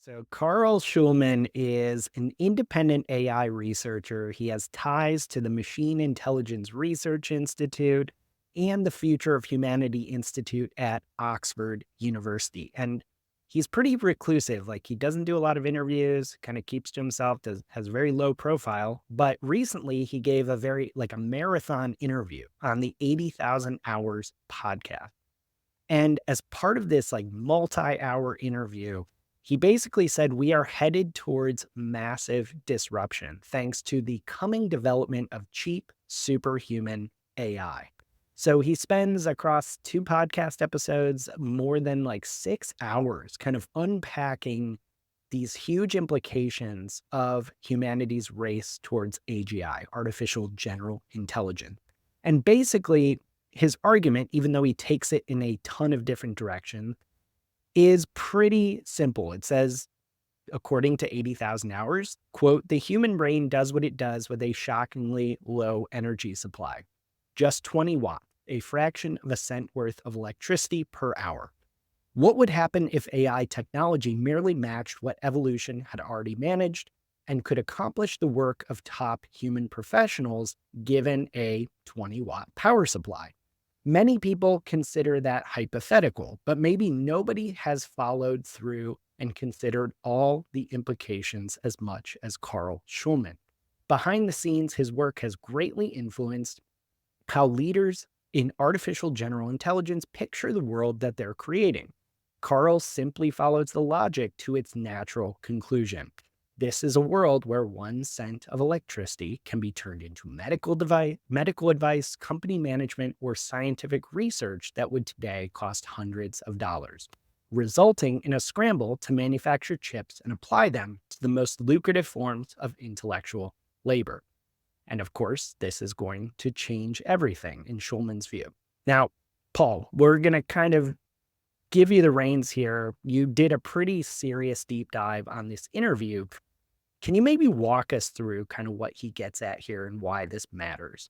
So, Carl Shulman is an independent AI researcher. He has ties to the Machine Intelligence Research Institute and the Future of Humanity Institute at Oxford University. And he's pretty reclusive. Like, he doesn't do a lot of interviews, kind of keeps to himself, has very low profile. But recently, he gave a marathon interview on the 80,000 Hours podcast. And as part of this multi-hour interview, he basically said we are headed towards massive disruption thanks to the coming development of cheap superhuman AI. So he spends across two podcast episodes more than 6 hours kind of unpacking these huge implications of humanity's race towards AGI, artificial general intelligence. And basically, his argument, even though he takes it in a ton of different directions, is pretty simple. It says, according to 80,000 hours, quote, the human brain does what it does with a shockingly low energy supply, just 20 watts, a fraction of a cent worth of electricity per hour. What would happen if AI technology merely matched what evolution had already managed and could accomplish the work of top human professionals given a 20-watt power supply? Many people consider that hypothetical, but maybe nobody has followed through and considered all the implications as much as Carl Schulman. Behind the scenes, his work has greatly influenced how leaders in artificial general intelligence picture the world that they're creating. Carl simply follows the logic to its natural conclusion. This is a world where 1 cent of electricity can be turned into medical advice, company management, or scientific research that would today cost hundreds of dollars, resulting in a scramble to manufacture chips and apply them to the most lucrative forms of intellectual labor. And of course, this is going to change everything in Schulman's view. Now, Paul, we're going to kind of give you the reins here. You did a pretty serious deep dive on this interview. Can you maybe walk us through kind of what he gets at here and why this matters?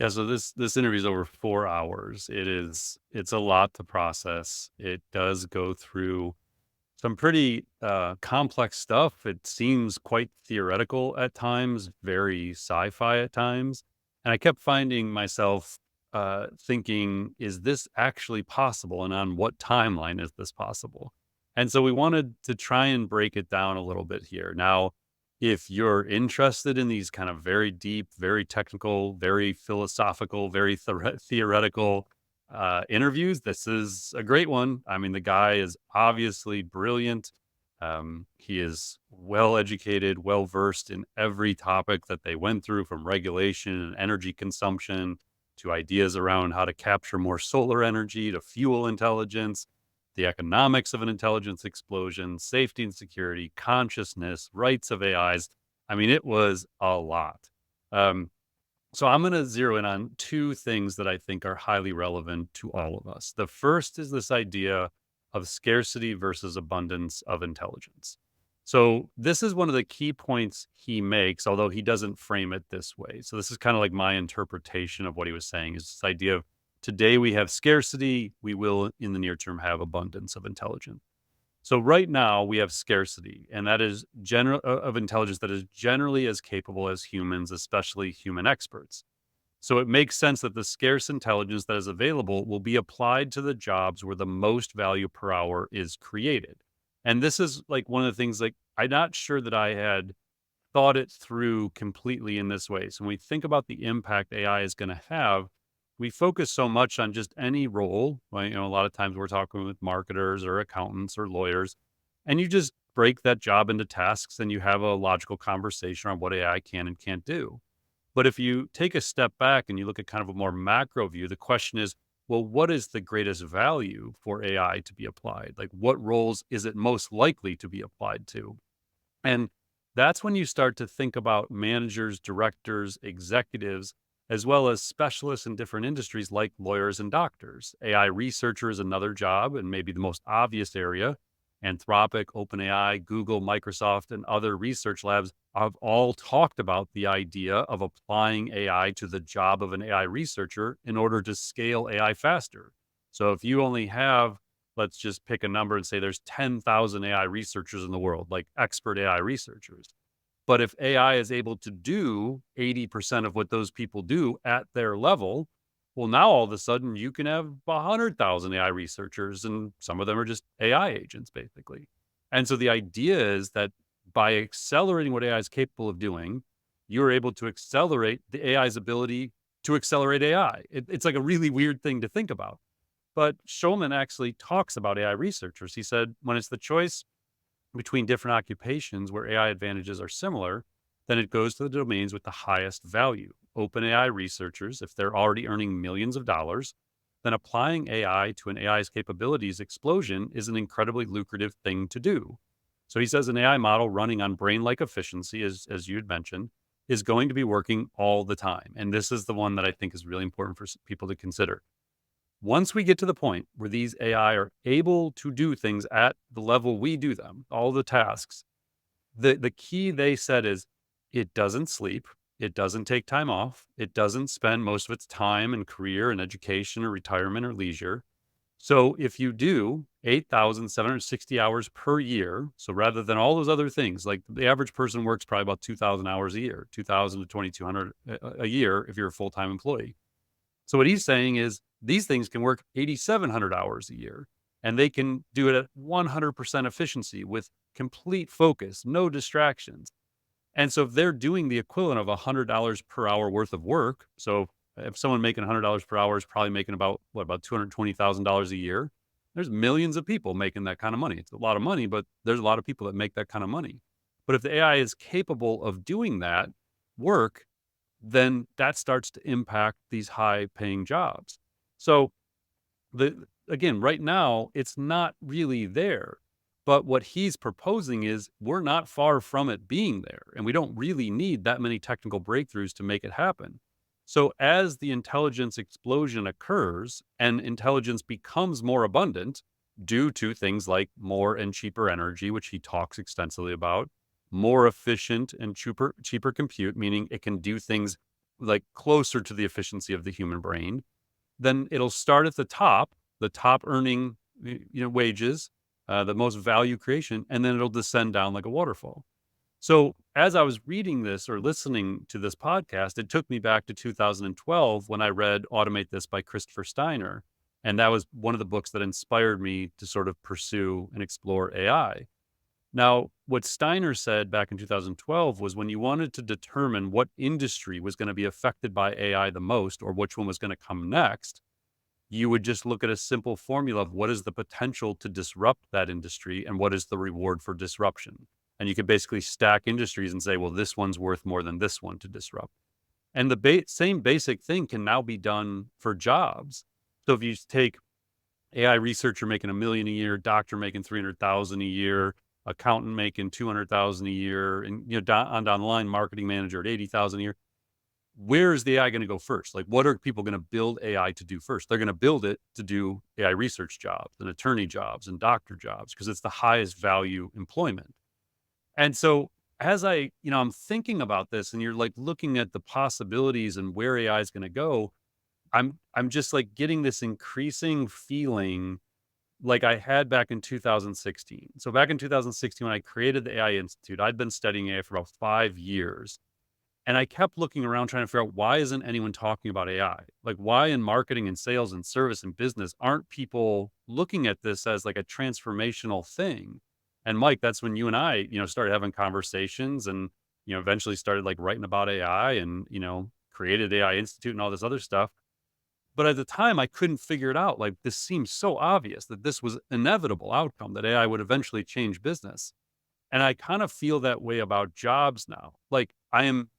Yeah, so this interview is over 4 hours. It's a lot to process. It does go through some pretty complex stuff. It seems quite theoretical at times, very sci-fi at times. And I kept finding myself thinking, is this actually possible? And on what timeline is this possible? And so we wanted to try and break it down a little bit here. Now, if you're interested in these kind of very deep, very technical, very philosophical, very theoretical interviews, this is a great one. I mean, the guy is obviously brilliant. He is well educated, well versed in every topic that they went through, from regulation and energy consumption to ideas around how to capture more solar energy to fuel intelligence, the economics of an intelligence explosion, safety and security, consciousness, rights of AIs. I mean, it was a lot. Um, so I'm going to zero in on two things that I think are highly relevant to all of us. The first is this idea of scarcity versus abundance of intelligence. So this is one of the key points he makes, although he doesn't frame it this way. So this is kind of like my interpretation of what he was saying, is this idea of today we have scarcity, we will in the near term have abundance of intelligence. So right now we have scarcity, and that is general of intelligence that is generally as capable as humans, especially human experts. So it makes sense that the scarce intelligence that is available will be applied to the jobs where the most value per hour is created. And this is like one of the things, like, I'm not sure that I had thought it through completely in this way. So when we think about the impact AI is going to have, we focus so much on just any role. Well, a lot of times we're talking with marketers or accountants or lawyers, and you just break that job into tasks and you have a logical conversation on what AI can and can't do. But if you take a step back and you look at kind of a more macro view, the question is, well, what is the greatest value for AI to be applied? Like, what roles is it most likely to be applied to? And that's when you start to think about managers, directors, executives, as well as specialists in different industries like lawyers and doctors. AI researcher is another job and maybe the most obvious area. Anthropic, OpenAI, Google, Microsoft, and other research labs have all talked about the idea of applying AI to the job of an AI researcher in order to scale AI faster. So if you only have let's just pick a number and say there's 10,000 AI researchers in the world, like expert AI researchers. But if AI is able to do 80% of what those people do at their level, well, now all of a sudden you can have 100,000 AI researchers, and some of them are just AI agents, basically. And so the idea is that by accelerating what AI is capable of doing, you're able to accelerate the AI's ability to accelerate AI. It's like a really weird thing to think about. But Shulman actually talks about AI researchers. He said, when it's the choice between different occupations where AI advantages are similar, then it goes to the domains with the highest value. OpenAI researchers, if they're already earning millions of dollars, then applying AI to an AI's capabilities explosion is an incredibly lucrative thing to do. So he says an AI model running on brain-like efficiency, as you had mentioned, is going to be working all the time. And this is the one that I think is really important for people to consider. Once we get to the point where these AI are able to do things at the level we do them, all the tasks, the key they said is it doesn't sleep, it doesn't take time off, it doesn't spend most of its time in career and education or retirement or leisure. So if you do 8,760 hours per year, so rather than all those other things, like the average person works probably about 2,000 hours a year, 2,000 to 2,200 a year if you're a full-time employee. So what he's saying is these things can work 8,700 hours a year, and they can do it at 100% efficiency with complete focus, no distractions. And so if they're doing the equivalent of $100 per hour worth of work, so if someone making $100 per hour is probably making about $220,000 a year, there's millions of people making that kind of money. It's a lot of money, but there's a lot of people that make that kind of money. But if the AI is capable of doing that work, then that starts to impact these high paying jobs. So again, right now, it's not really there. But what he's proposing is we're not far from it being there, and we don't really need that many technical breakthroughs to make it happen. So as the intelligence explosion occurs and intelligence becomes more abundant due to things like more and cheaper energy, which he talks extensively about, more efficient and cheaper compute, meaning it can do things like closer to the efficiency of the human brain, then it'll start at the top earning wages, the most value creation, and then it'll descend down like a waterfall. So as I was reading this or listening to this podcast, it took me back to 2012 when I read Automate This by Christopher Steiner. And that was one of the books that inspired me to sort of pursue and explore AI. Now, what Steiner said back in 2012 was when you wanted to determine what industry was going to be affected by AI the most or which one was going to come next, you would just look at a simple formula of what is the potential to disrupt that industry and what is the reward for disruption. And you could basically stack industries and say, well, this one's worth more than this one to disrupt. And the same basic thing can now be done for jobs. So if you take AI researcher making $1 million a year, doctor making 300,000 a year, accountant making 200,000 a year, and down the line, marketing manager at 80,000 a year. Where is the AI going to go first? Like, what are people going to build AI to do first? They're going to build it to do AI research jobs and attorney jobs and doctor jobs because it's the highest value employment. And so as I'm thinking about this and you're like looking at the possibilities and where AI is going to go, I'm just like getting this increasing feeling like I had back in 2016. So back in 2016, when I created the AI Institute, I'd been studying AI for about 5 years. And I kept looking around trying to figure out why isn't anyone talking about AI? Like why in marketing and sales and service and business aren't people looking at this as like a transformational thing? And Mike, that's when you and I, started having conversations and, eventually started like writing about AI and, created AI Institute and all this other stuff. But at the time, I couldn't figure it out. Like this seems so obvious that this was inevitable outcome that AI would eventually change business. And I kind of feel that way about jobs now. Like I am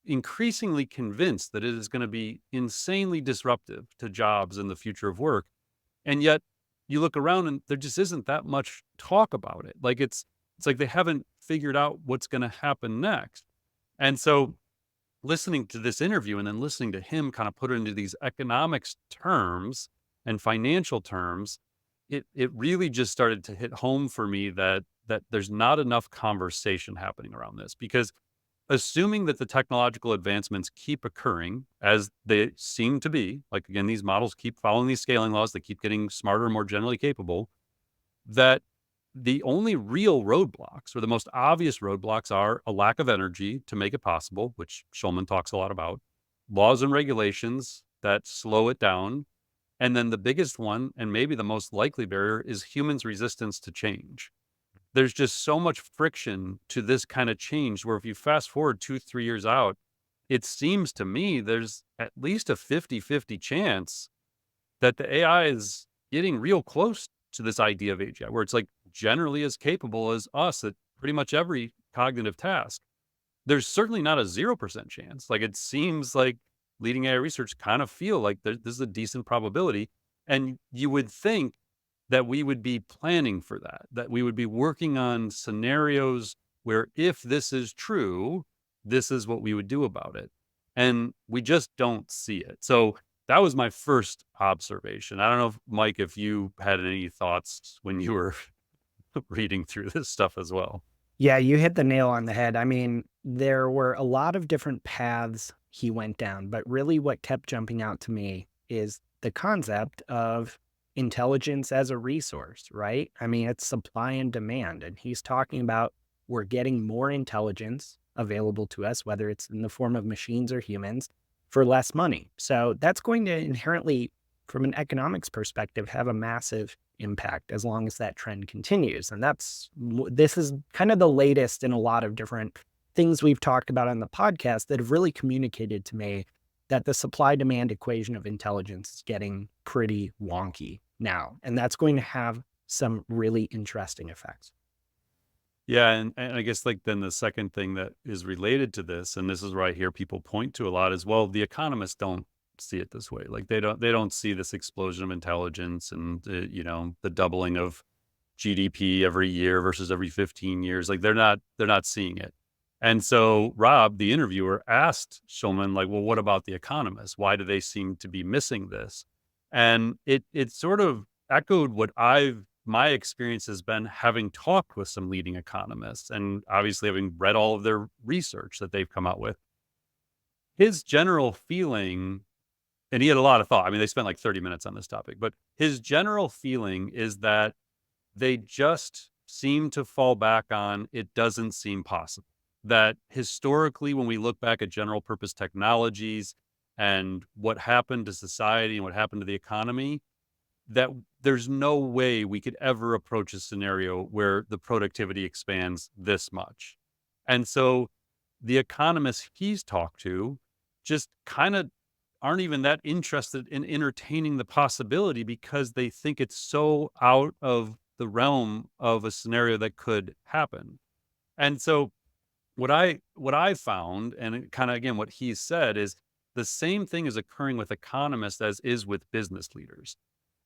increasingly convinced that it is going to be insanely disruptive to jobs in the future of work. And yet you look around and there just isn't that much talk about it. Like it's like they haven't figured out what's going to happen next. And so listening to this interview and then listening to him kind of put it into these economics terms and financial terms, it really just started to hit home for me that there's not enough conversation happening around this because assuming that the technological advancements keep occurring as they seem to be, like again, these models keep following these scaling laws, they keep getting smarter and more generally capable. that the only real roadblocks, or the most obvious roadblocks, are a lack of energy to make it possible, which Shulman talks a lot about, laws and regulations that slow it down, and then the biggest one, and maybe the most likely barrier, is humans' resistance to change. There's just so much friction to this kind of change where if you fast forward 2, 3 years out, it seems to me there's at least a 50-50 chance that the AI is getting real close to this idea of AGI, where it's like generally as capable as us at pretty much every cognitive task. There's certainly not a 0% chance. Like, it seems like leading AI research kind of feel like this is a decent probability. And you would think that we would be planning for that, that we would be working on scenarios where if this is true, this is what we would do about it. And we just don't see it. So that was my first observation. I don't know, if, Mike, if you had any thoughts when you were reading through this stuff as well. Yeah, you hit the nail on the head. I mean, there were a lot of different paths he went down, but really what kept jumping out to me is the concept of intelligence as a resource, right? I mean, it's supply and demand. And he's talking about we're getting more intelligence available to us, whether it's in the form of machines or humans, for less money. So that's going to inherently, from an economics perspective, have a massive impact as long as that trend continues. And this is kind of the latest in a lot of different things we've talked about on the podcast that have really communicated to me that the supply demand equation of intelligence is getting pretty wonky now. And that's going to have some really interesting effects. Yeah, and I guess, like, then the second thing that is related to this, and this is where I hear people point to a lot as well, the economists don't see it this way. Like, they don't see this explosion of intelligence and the doubling of GDP every year versus every 15 years. Like, they're not seeing it. And so Rob, the interviewer, asked Shulman, like, well, what about the economists? Why do they seem to be missing this? And it sort of echoed what my experience has been having talked with some leading economists and obviously having read all of their research that they've come out with. His general feeling, and he had a lot of thought. I mean, they spent like 30 minutes on this topic, but his general feeling is that they just seem to fall back on it doesn't seem possible. That historically, when we look back at general purpose technologies and what happened to society and what happened to the economy, that there's no way we could ever approach a scenario where the productivity expands this much. And so the economists he's talked to just kind of aren't even that interested in entertaining the possibility because they think it's so out of the realm of a scenario that could happen. And so what I found, and kind of again what he said, is the same thing is occurring with economists as is with business leaders.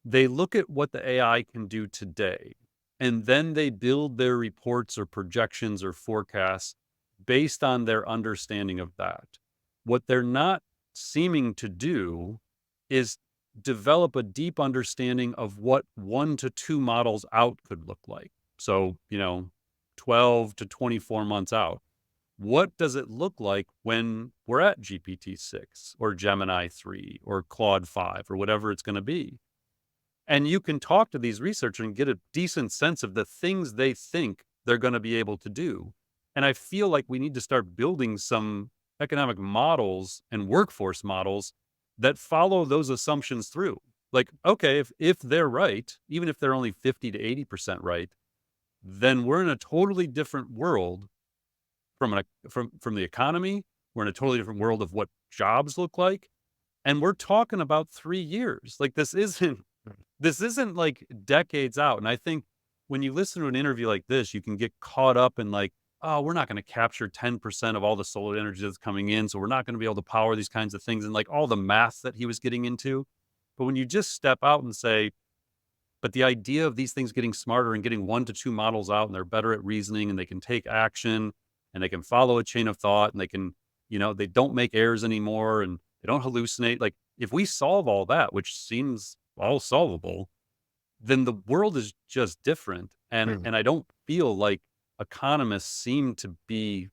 They look at what the AI can do today, and then they build their reports or projections or forecasts based on their understanding of that. What they're not seeming to do is develop a deep understanding of what 1 to 2 models out could look like. So, 12 to 24 months out. What does it look like when we're at GPT-6 or Gemini 3 or Claude 5 or whatever it's going to be? And you can talk to these researchers and get a decent sense of the things they think they're going to be able to do. And I feel like we need to start building some economic models and workforce models that follow those assumptions through. Like, okay, if they're right, even if they're only 50 to 80% right, then we're in a totally different world from the economy. We're in a totally different world of what jobs look like. And we're talking about 3 years. Like, this isn't like decades out. And I think when you listen to an interview like this, you can get caught up in like, oh, we're not going to capture 10% of all the solar energy that's coming in. So we're not going to be able to power these kinds of things, and like all the math that he was getting into. But when you just step out and say, but the idea of these things getting smarter and getting 1 to 2 models out, and they're better at reasoning, and they can take action, and they can follow a chain of thought, and they can, they don't make errors anymore, and they don't hallucinate. Like, if we solve all that, which seems all solvable, then the world is just different. And Hmm. and I don't feel like economists seem to be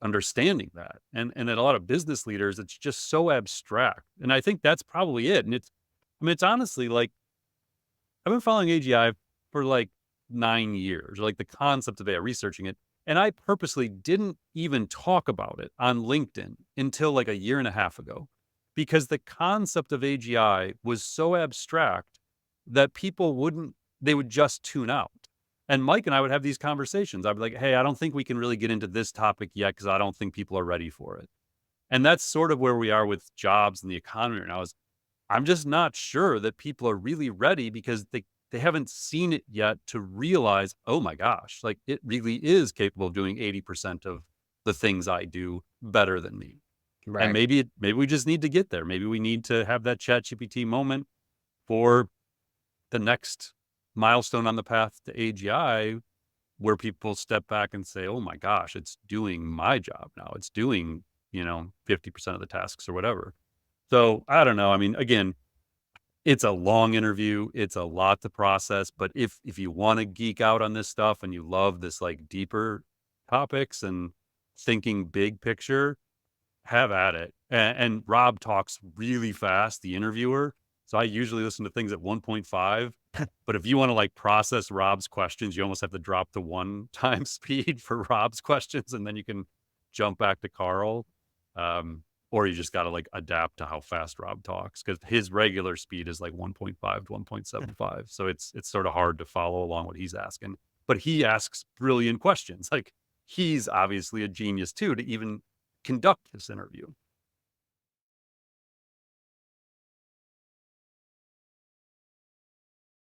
understanding that. And a lot of business leaders, it's just so abstract. And I think that's probably it. And it's honestly like, I've been following AGI for like 9 years, or like the concept of AI, researching it. And I purposely didn't even talk about it on LinkedIn until like a year and a half ago, because the concept of AGI was so abstract that they would just tune out. And Mike and I would have these conversations. I'd be like, hey, I don't think we can really get into this topic yet because I don't think people are ready for it. And that's sort of where we are with jobs and the economy right now. Is I'm just not sure that people are really ready because they haven't seen it yet to realize, oh my gosh, like it really is capable of doing 80% of the things I do better than me. And Right. maybe we just need to get there. Maybe we need to have that ChatGPT moment for the next milestone on the path to AGI, where people step back and say, oh my gosh, it's doing my job now. It's doing, 50% of the tasks or whatever. So I don't know. I mean, again, it's a long interview. It's a lot to process. But if you want to geek out on this stuff and you love this like deeper topics and thinking big picture, have at it. And Rob talks really fast, the interviewer. So I usually listen to things at 1.5. But if you want to like process Rob's questions, you almost have to drop to one time speed for Rob's questions, and then you can jump back to Carl. Um, or you just got to like adapt to how fast Rob talks, because his regular speed is like 1.5 to 1.75. So it's sort of hard to follow along what he's asking. But he asks brilliant questions. Like he's obviously a genius too to even conduct this interview.